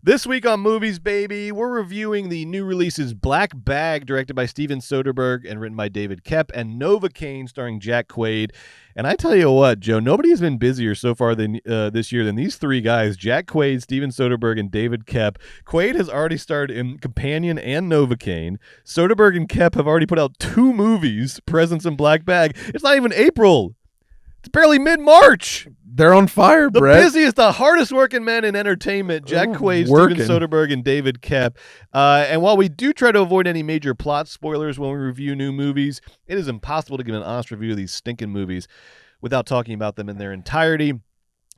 This week on Movies, baby, we're reviewing the new releases Black Bag, directed by Steven Soderbergh and written by David Koepp, and Novocaine, starring Jack Quaid. And I tell you what, Joe, nobody has been busier so far than this year than these three guys, Jack Quaid, Steven Soderbergh, and David Koepp. Quaid has already starred in Companion and Novocaine. Soderbergh and Koepp have already put out 2 movies, Presents and Black Bag. It's not even April. It's barely mid-March. They're on fire, the Brett. Busiest, the hardest working men in entertainment, Jack Quaid, Steven Soderbergh, and David Koepp. And while we do try to avoid any major plot spoilers when we review new movies, it is impossible to give an honest review of these stinking movies without talking about them in their entirety.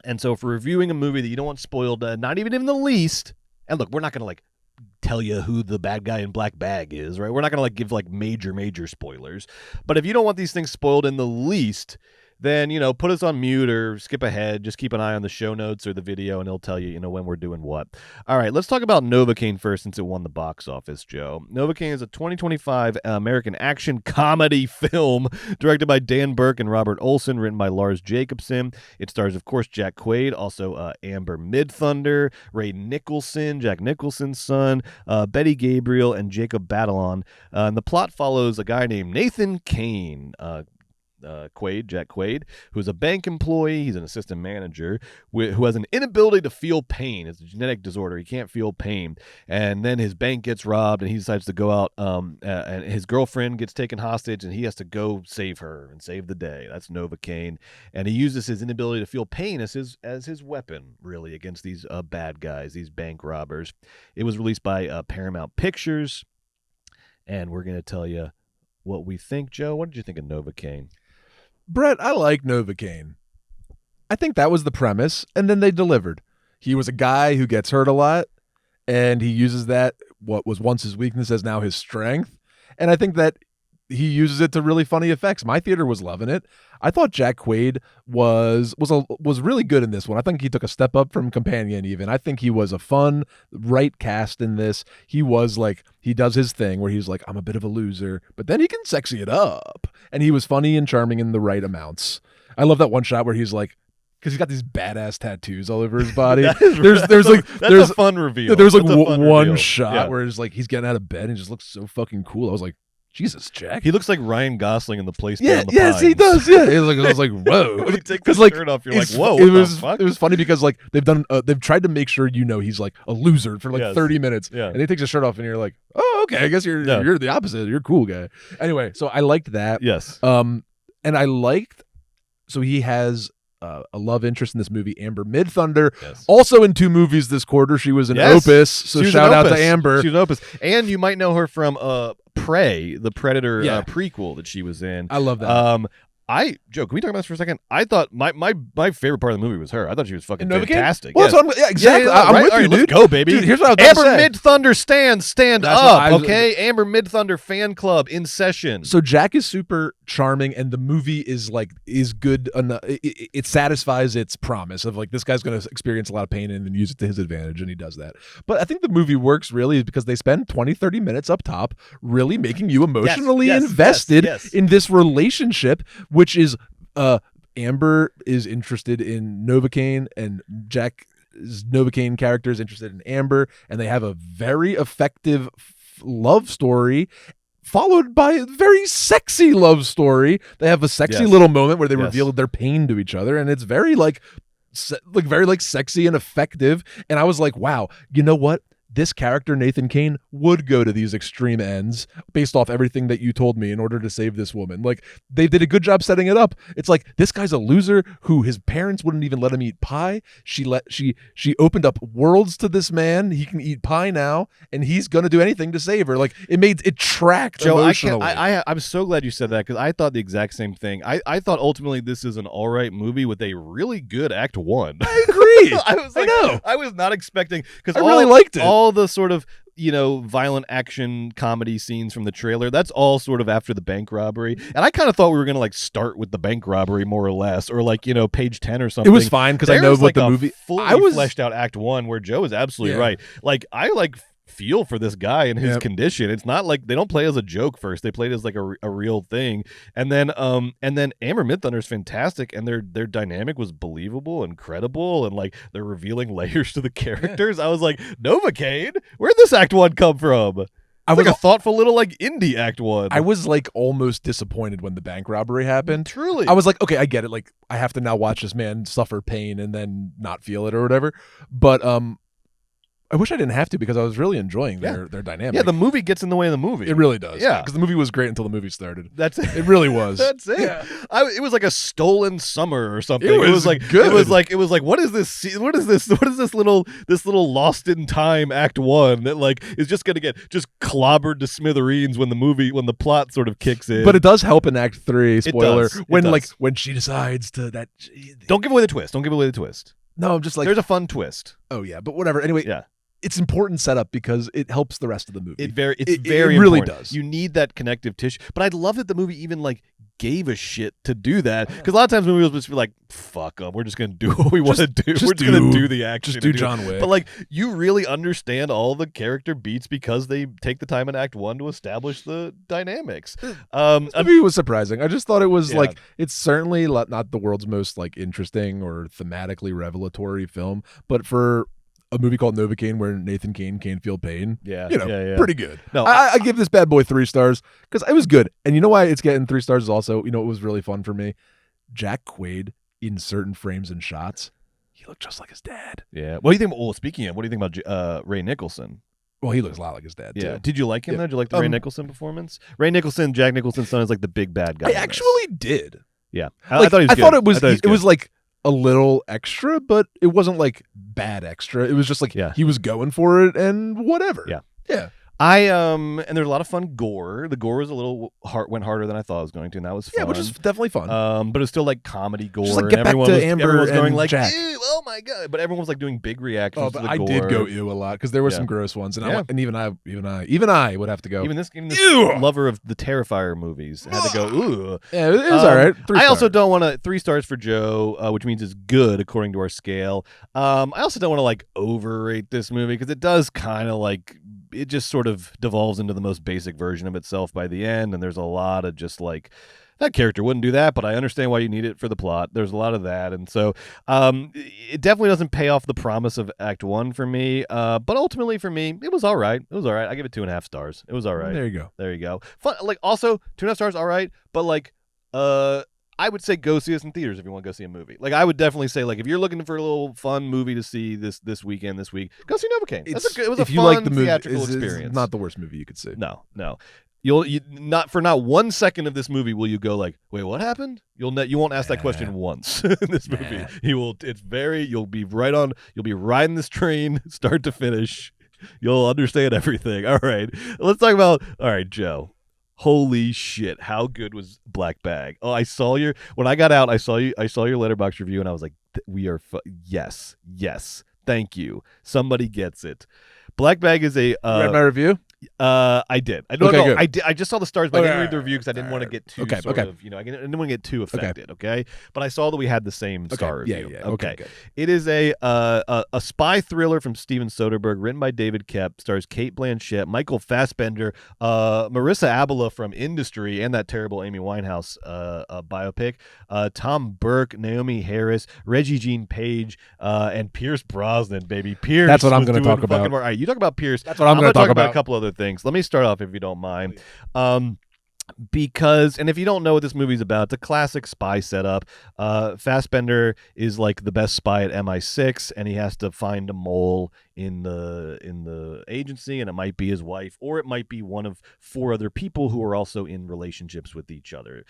And so for reviewing a movie that you don't want spoiled, not even in the least, and look, we're not going to tell you who the bad guy in Black Bag is, right? We're not going to give major spoilers. But if you don't want these things spoiled in the least, then, put us on mute or skip ahead. Just keep an eye on the show notes or the video, and it'll tell you, when we're doing what. All right, let's talk about Novocaine first, since it won the box office, Joe. Novocaine is a 2025 American action comedy film directed by Dan Burke and Robert Olson, written by Lars Jacobson. It stars, of course, Jack Quaid, also Amber Midthunder, Ray Nicholson, Jack Nicholson's son, Betty Gabriel, and Jacob Batalon. And the plot follows a guy named Nathan Kane, Jack Quaid, who's a bank employee. He's an assistant manager who has an inability to feel pain. It's a genetic disorder. He can't feel pain. And then his bank gets robbed, and he decides to go out, and his girlfriend gets taken hostage, and he has to go save her and save the day. That's Novocaine. And he uses his inability to feel pain as his weapon, really, against these bad guys, these bank robbers. It was released by Paramount Pictures, and we're going to tell you what we think. Joe, what did you think of Novocaine? Brett, I like Novocaine. I think that was the premise, and then they delivered. He was a guy who gets hurt a lot, and he uses that, what was once his weakness, as now his strength. And I think that he uses it to really funny effects. My theater was loving it. I thought Jack Quaid was really good in this one. I think he took a step up from Companion even. I think he was a fun, right cast in this. He was he does his thing where he's like, I'm a bit of a loser, but then he can sexy it up. And he was funny and charming in the right amounts. I love that one shot where he's like, because he's got these badass tattoos all over his body. There's a fun reveal. There's one shot where it's he's getting out of bed and just looks so fucking cool. I was like, Jesus, Jack. He looks like Ryan Gosling in The Place Beyond the Pines. Yes, he does. Yeah, I was like, whoa. When you take the shirt off, you're like, whoa. It was funny because they've tried to make sure he's a loser for 30 minutes, and he takes his shirt off, and you're like, oh, okay, I guess you're the opposite. You're a cool guy. Anyway, so I liked that. Yes. And I liked. So he has a love interest in this movie, Amber Midthunder. Yes. Also in 2 movies this quarter. She was in Opus. So shout out to Amber. She was in Opus, and you might know her from Prey, the Predator prequel that she was in. I love that. Joe, can we talk about this for a second? I thought my favorite part of the movie was her. I thought she was fucking fantastic. Well, exactly. I'm with you, dude. Let's go, baby. Dude, here's what I was Amber Midthunder stand up, okay? Amber Midthunder fan club in session. So Jack is super charming, and the movie is good enough. It satisfies its promise of this guy's going to experience a lot of pain and then use it to his advantage, and he does that. But I think the movie works really because they spend 20-30 minutes up top really making you emotionally invested in this relationship, which is Amber is interested in Novocaine, and Jack's Novocaine character is interested in Amber, and they have a very effective love story followed by a very sexy love story. They have a sexy little moment where they reveal their pain to each other, and it's very very sexy and effective. And I was like, wow, you know what? This character, Nathan Kane, would go to these extreme ends based off everything that you told me in order to save this woman. They did a good job setting it up. It's this guy's a loser who his parents wouldn't even let him eat pie. She opened up worlds to this man. He can eat pie now, and he's going to do anything to save her. It tracked emotionally. I'm so glad you said that, because I thought the exact same thing. I thought ultimately this is an all right movie with a really good Act 1. I agree. I was not expecting, because I really liked it. All the sort of violent action comedy scenes from the trailer, that's all sort of after the bank robbery, and I kind of thought we were gonna start with the bank robbery more or less, or page 10 or something. It was fine because I know what the movie fully fleshed out Act 1, where Joe is absolutely right. I feel for this guy and his condition. It's not like they don't play as a joke first. They play it as like a real thing. And then Amber Midthunder is fantastic, and their dynamic was believable and credible, and like they're revealing layers to the characters. I was like, Novocaine, where'd this Act 1 come from? It's like a thoughtful little like indie Act 1. I was like almost disappointed when the bank robbery happened. Truly. I was like, okay, I get it. Like I have to now watch this man suffer pain and then not feel it or whatever. But I wish I didn't have to, because I was really enjoying their dynamic. Yeah, the movie gets in the way of the movie. It really does. Yeah. Because the movie was great until the movie started. That's it. It really was. That's it. Yeah. It was like a stolen summer or something. It was like good. It was like what is this? What is this little lost in time Act 1 that like is just gonna get just clobbered to smithereens when the plot sort of kicks in. But it does help in Act 3. Spoiler. When she decides to that. Don't give away the twist. Don't give away the twist. No, I'm just like, there's a fun twist. Oh yeah, but whatever. Anyway. Yeah. It's important setup because it helps the rest of the movie. It really important. Does. You need that connective tissue. But I love that the movie even like gave a shit to do that, because a lot of times movies will just be like, fuck them, we're just gonna do what we want to do. We're just gonna do the action. Just do John Wick. But like, you really understand all the character beats because they take the time in Act 1 to establish the dynamics. This movie was surprising. I just thought it was like, it's certainly not the world's most like interesting or thematically revelatory film, but for a movie called Novocaine where Nathan Cain can't feel pain. Pretty good. No, I give this bad boy 3 stars because it was good. And you know why it's getting 3 stars is also, it was really fun for me. Jack Quaid in certain frames and shots, he looked just like his dad. Yeah. What do you think? Well, speaking of, what do you think about Ray Nicholson? Well, he looks a lot like his dad, too. Did you like him, though? Did you like the Ray Nicholson performance? Ray Nicholson, Jack Nicholson's son, is like the big bad guy. I actually did. Yeah. I thought he was good. I thought it was like a little extra, but it wasn't like bad extra. It was just like he was going for it and whatever. Yeah. And there's a lot of fun gore. The gore was a little went harder than I thought it was going to, and that was fun. Yeah, which is definitely fun. But it's still like comedy gore. Just like, and get back to Amber was going and like, Jack. ew, oh my god! But everyone was like doing big reactions to the I gore. did go ew a lot because there were some gross ones, and even I would have to go. Even this lover of the Terrifier movies had to go ooh. Yeah, it was all right. 3 I also don't want to 3 stars for Joe, which means it's good according to our scale. I also don't want to like overrate this movie because it does kind of like, it just sort of devolves into the most basic version of itself by the end, and there's a lot of just like, that character wouldn't do that, but I understand why you need it for the plot. There's a lot of that, and so it definitely doesn't pay off the promise of Act 1 for me, but ultimately for me, it was all right. It was all right. I give it 2.5 stars. It was all right. There you go. There you go. Fun, like, also 2.5 stars, all right, but like I would say go see this in theaters if you want to go see a movie. Like, I would definitely say, like, if you're looking for a little fun movie to see this week, go see Novocaine. It was a fun theatrical experience. It's not the worst movie you could see. No. You'll not 1 second of this movie will you go like, wait, what happened? You won't ask that question once in this movie. You'll be riding this train start to finish. You'll understand everything. All right. Let's talk about Joe. Holy shit, how good was Black Bag? Oh, when I got out, I saw your Letterboxd review, and I was like, yes, thank you. Somebody gets it. Black Bag is a you read my review? I did. I don't know. Good. I just saw the stars, but I didn't read the review because I didn't want to get too I didn't want to get too affected. Okay, but I saw that we had the same star review. Yeah. Okay. It is a spy thriller from Steven Soderbergh, written by David Koepp, stars Cate Blanchett, Michael Fassbender, Marissa Abela from Industry, and that terrible Amy Winehouse biopic, Tom Burke, Naomi Harris, Reggie Jean Page, and Pierce Brosnan. Baby, Pierce. That's what I'm going to talk about. All right, you talk about Pierce. That's what I'm going to talk about. A couple other things. Let me start off, if you don't mind. Because, and if you don't know what this movie's about, it's a classic spy setup. Fassbender is like the best spy at MI6, and he has to find a mole in the agency, and it might be his wife, or it might be one of 4 other people who are also in relationships with each other.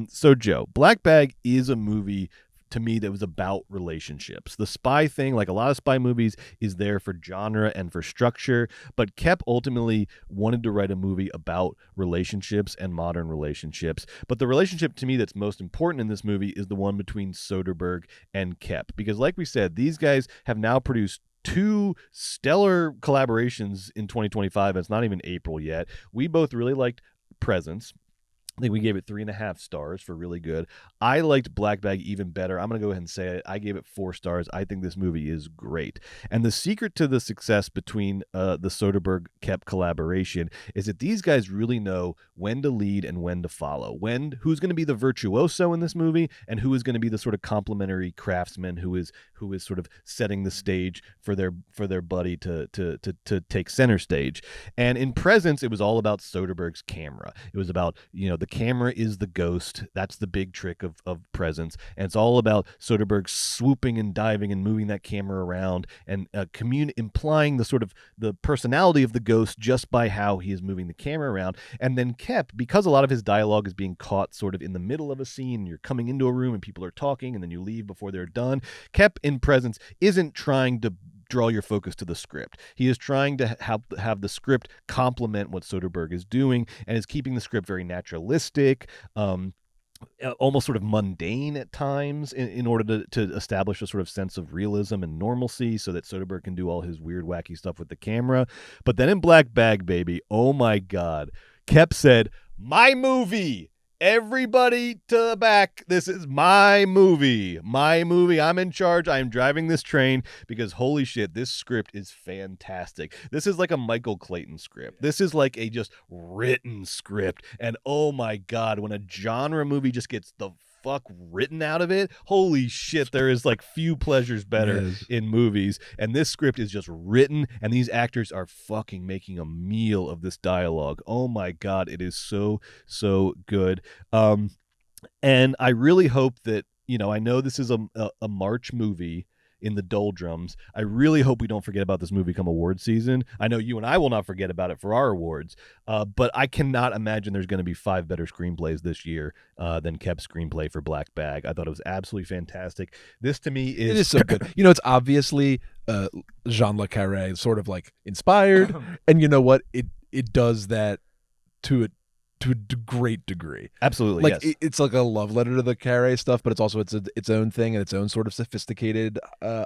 So Joe, Black Bag is a movie to me that was about relationships. The spy thing, like a lot of spy movies, is there for genre and for structure, but Koepp ultimately wanted to write a movie about relationships and modern relationships. But the relationship to me that's most important in this movie is the one between Soderbergh and Koepp, because like we said, these guys have now produced 2 stellar collaborations in 2025. It's not even April yet. We both really liked Presence. I think we gave it 3.5 stars for really good. I liked Black Bag even better. I'm going to go ahead and say it. I gave it 4 stars. I think this movie is great. And the secret to the success between the Soderbergh-Koepp collaboration is that these guys really know when to lead and when to follow. Who's going to be the virtuoso in this movie, and who is going to be the sort of complementary craftsman who is sort of setting the stage for their buddy to take center stage. And in Presence, it was all about Soderbergh's camera. It was about, the camera is the ghost. That's the big trick of Presence. And it's all about Soderbergh swooping and diving and moving that camera around and implying the sort of the personality of the ghost just by how he is moving the camera around. And then Koepp, because a lot of his dialogue is being caught sort of in the middle of a scene, you're coming into a room and people are talking and then you leave before they're done. Koepp in Presence isn't trying to draw your focus to the script. He is trying to have the script complement what Soderbergh is doing, and is keeping the script very naturalistic, almost sort of mundane at times in order to establish a sort of sense of realism and normalcy so that Soderbergh can do all his weird, wacky stuff with the camera. But then in Black Bag, baby, oh my God, Koepp said, "My movie! Everybody to the back. This is my movie. My movie. I'm in charge. I'm driving this train," because holy shit, this script is fantastic. This is like a Michael Clayton script. This is like a just written script. And oh my God, when a genre movie just gets the fuck written out of it, holy shit, there is like few pleasures better in movies. And this script is just written, and these actors are fucking making a meal of this dialogue. Oh my God, it is so good. And I really hope that, I know this is a March movie in the doldrums. I really hope we don't forget about this movie come award season. I know you and I will not forget about it for our awards, but I cannot imagine there's going to be 5 better screenplays this year than Koepp's screenplay for Black Bag. I thought it was absolutely fantastic. This to me is... It is so good. It's obviously Jean Le Carré sort of like inspired, and you know what? It does that to a great degree. Absolutely, like yes. It's like a love letter to the Carré stuff, but it's also its own thing and its own sort of sophisticated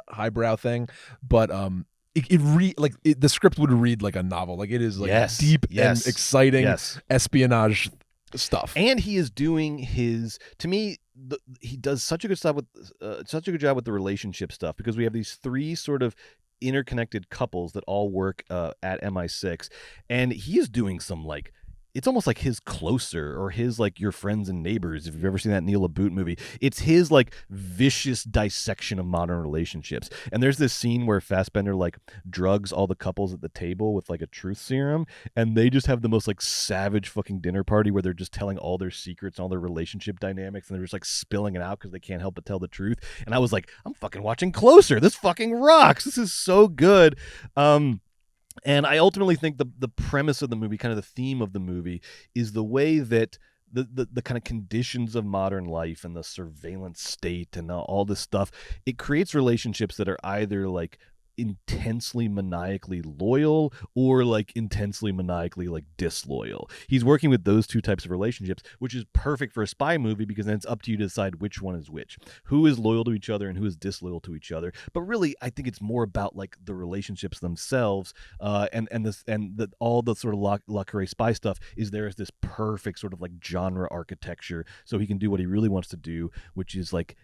highbrow thing. But the script would read like a novel. Like it is like deep and exciting espionage stuff. And he is doing his, to me, he does such a good job with the relationship stuff, because we have these 3 sort of interconnected couples that all work at MI6, and he is doing some like, it's almost like his Closer or his like Your Friends and Neighbors, if you've ever seen that Neil LaBute movie. It's his like vicious dissection of modern relationships. And there's this scene where Fassbender like drugs all the couples at the table with like a truth serum, and they just have the most like savage fucking dinner party where they're just telling all their secrets and all their relationship dynamics, and they're just like spilling it out because they can't help but tell the truth. And I was like, I'm fucking watching Closer. This fucking rocks. This is so good. And I ultimately think the premise of the movie, kind of the theme of the movie, is the way that the kind of conditions of modern life and the surveillance state and all this stuff, it creates relationships that are either like intensely maniacally loyal or like intensely maniacally like disloyal. He's working with those 2 types of relationships, which is perfect for a spy movie, because then it's up to you to decide which one is which, who is loyal to each other and who is disloyal to each other. But really, I think it's more about like the relationships themselves, and all the sort of Le Carré spy stuff is there as this perfect sort of like genre architecture, so he can do what he really wants to do, which is like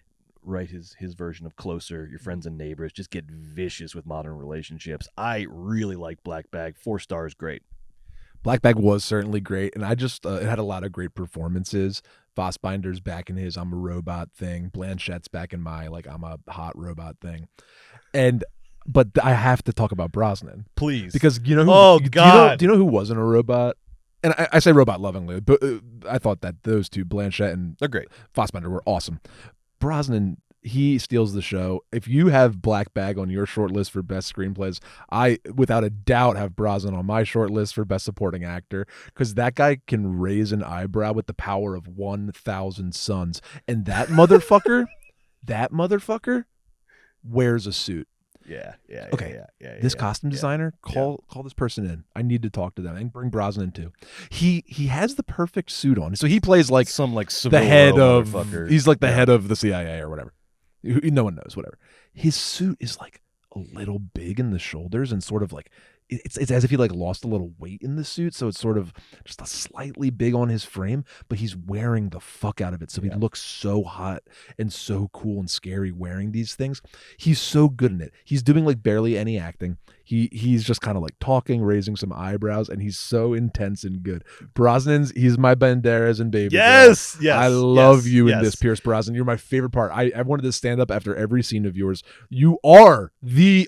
write his version of Closer, Your Friends and Neighbors, just get vicious with modern relationships. I really like Black Bag. 4 stars, great. Black Bag was certainly great, and I just it had a lot of great performances. Fassbinder's back in his I'm a robot thing. Blanchett's back in my like I'm a hot robot thing. But I have to talk about Brosnan, please, because you know who, oh God, do you know who wasn't a robot? And I say robot lovingly, but I thought that those 2, Blanchett and they're great, Fassbinder, were awesome. Brosnan, he steals the show. If you have Black Bag on your short list for best screenplays, I without a doubt have Brosnan on my short list for best supporting actor, because that guy can raise an eyebrow with the power of 1,000 suns. And that motherfucker wears a suit. Yeah. This costume designer, call this person in. I need to talk to them, and bring Brosnan too. He has the perfect suit on, so he plays like some like the head of. He's like the head of the CIA or whatever. No one knows, whatever. His suit is like a little big in the shoulders and sort of like it's as if he like lost a little weight in the suit, so it's sort of just a slightly big on his frame, but he's wearing the fuck out of it, so he looks so hot and so cool and scary wearing these things. He's so good in it. He's doing like barely any acting. He's just kind of like talking, raising some eyebrows, and he's so intense and good. Brosnan's, he's my Banderas and Baby Girl. Yes, I love you in this, Pierce Brosnan. You're my favorite part. I wanted to stand up after every scene of yours. You are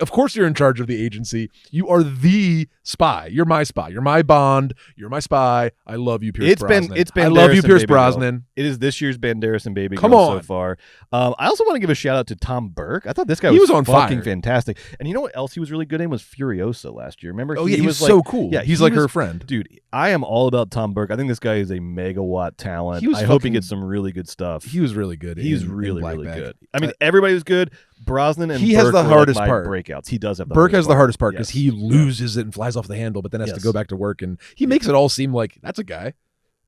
of course you're in charge of the agency. You are the spy. You're my spy. You're my Bond. You're my spy. I love you, Pierce Brosnan. It's been. I love you, Pierce Brosnan. It is this year's Banderas and Baby Come Girl on. so far. I also want to give a shout out to Tom Burke. I thought this guy was on fucking fire. Fantastic. And you know what else he was really good in was Furiosa last year. Remember? Oh yeah, he was so cool. Yeah, he's like her friend. Dude, I am all about Tom Burke. I think this guy is a megawatt talent. I hope he gets some really good stuff. He was really good. He's really good. I mean, everybody was good. Brosnan and he Burke has the were hardest like my part. breakouts. He does have the Burke hardest has the hardest part because Yes. he loses it and flies off the handle, but then has to go back to work, and he makes it all seem like that's a guy.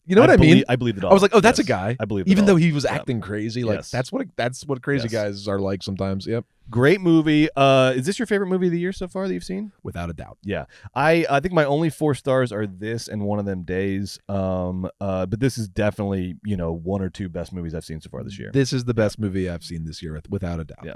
You know what I mean? I believe it all. I was like, oh, that's a guy. I believe it even all. though he was acting crazy. Like Yes. that's what crazy guys are like sometimes. Yep. Great movie. Is this your favorite movie of the year so far that you've seen? Without a doubt. Yeah. I think my only 4 stars are this and One of Them Days. But this is definitely, 1 or 2 best movies I've seen so far this year. This is the best movie I've seen this year, without a doubt. Yeah.